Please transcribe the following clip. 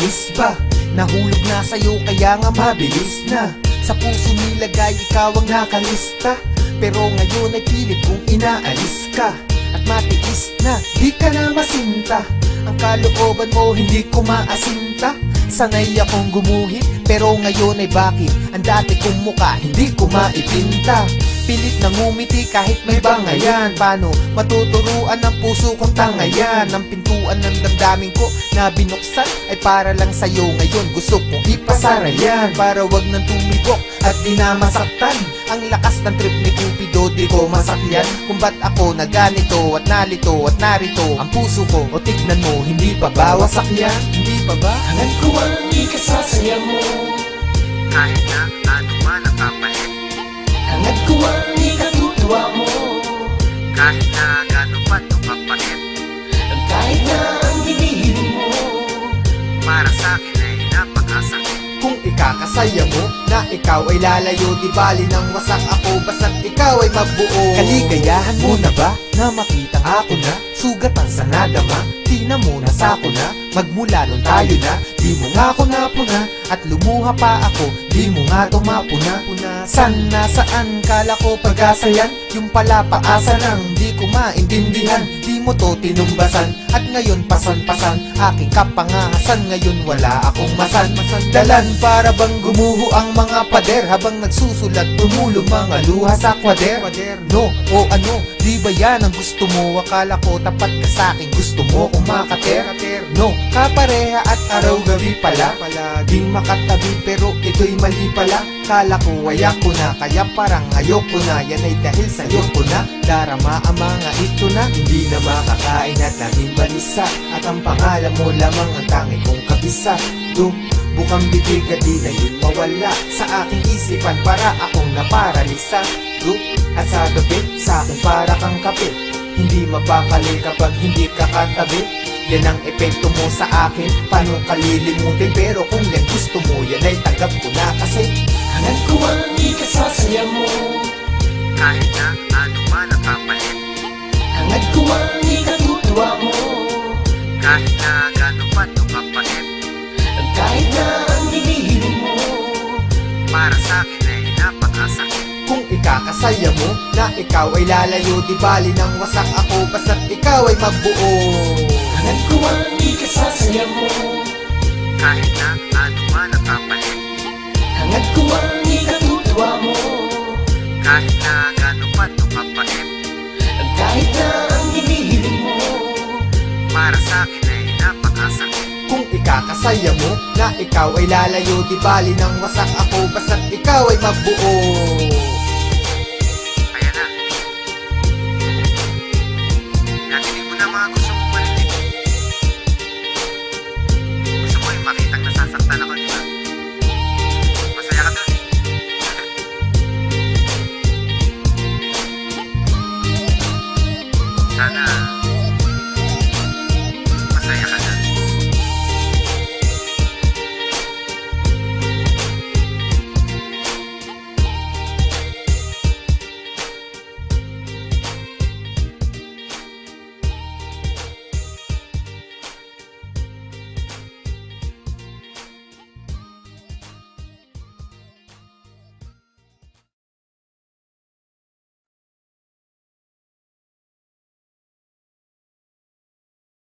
matamis ba? Nahulog na sa'yo kaya nga mabilis na. Sa puso nilagay ikaw ang nakalista, pero ngayon ay pilit kong inaalis ka. At matiis na, di ka na masinta. Ang kalooban mo hindi ko maasinta. Sanay akong gumuhit, pero ngayon ay bakit ang dati kong mukha hindi ko maipinta. Pilit na ngumiti kahit may bangayan. Paano matuturuan ang puso kong tangayan? Ang pintuan ng damdamin ko na binuksan ay para lang sa'yo. Ngayon gusto kong ipasara yan, para wag nang tumibok at di na masaktan. Ang lakas ng trip ni Cupido di ko masakyan kung ba't ako na ganito at nalito at narito ang puso ko. O tignan mo, hindi pa ba wasak yan? Hindi pa ba? Hangad ko ang ikasasaya mo, Kahit na ano man ang kapalit, hangad ko ang ikatutuwa mo, kahit na gano'n pa ito kapalit, kahit na ang hinihiling mo. para sa'kin ay napakasakit. Kung ikakasaya mo na ikaw ay lalayo, di bali nang wasak ako, basta't ikaw ay mabuo. Kaligayahan mo na ba na makita ako na sugatan sa nadama? Di na muna sako na, magmula nun tayo na. Di mo nga ako napuna at lumuha pa ako, di mo nga tumapuna. San nasaan kala ko pag-asayan, yung pala paasa lang di ko maintindihan. Di mo to tinumbasan at ngayon pasan-pasan aking kapangahasan. Ngayon wala akong masan-dalan, para bang gumuho ang mga pader habang nagsusulat tumulong mga luha sa kwaderno. O ano, di ba yan ang gusto mo? Akala ko tapat ka sa'kin, gusto mo kung makaterno. Kapareha at araw-gabi pala, palaging makatabi pero ito'y mali pala. Kala ko ay ako na, kaya parang ayoko na. Yan ay dahil sa'yo ko na darama ang mga ito na hindi na makakain at naging balisa. At ang pangalan mo lamang ang tangi kong kabisa. Bukang bibig at di na yun mawala sa aking isipan, para akong naparalisa. At sa gabi, sa akin para kang kapit, hindi mapakali kapag hindi ka katabi. Yan ang epekto mo sa akin, paano kalilimutin? Pero kung yan gusto mo, yan ay tanggap ko na kasi Hangad ko ang ikasasaya mo, kahit na ano man ang kapalit, hangad ko ang ikatutuwa mo, kahit na gano'n pa ito kapalit, kahit na ang hinihiling mo. para sa'kin ay napakasakit. Kung ikakasaya mo na ikaw ay lalayo, di bali nang wasak ako, basta't ikaw ay mabuo. Hangad ko ang ikasasaya mo, Kahit na ano man ang kapalit, hangad ko ang ikatutuwa mo, kahit na gano'n pa ito kapalit, kahit na ang hinihiling mo. para sa'kin ay napakasakit. Kung ikakasaya mo na ikaw ay lalayo, di bali nang wasak ako, basta't ikaw ay mabuo.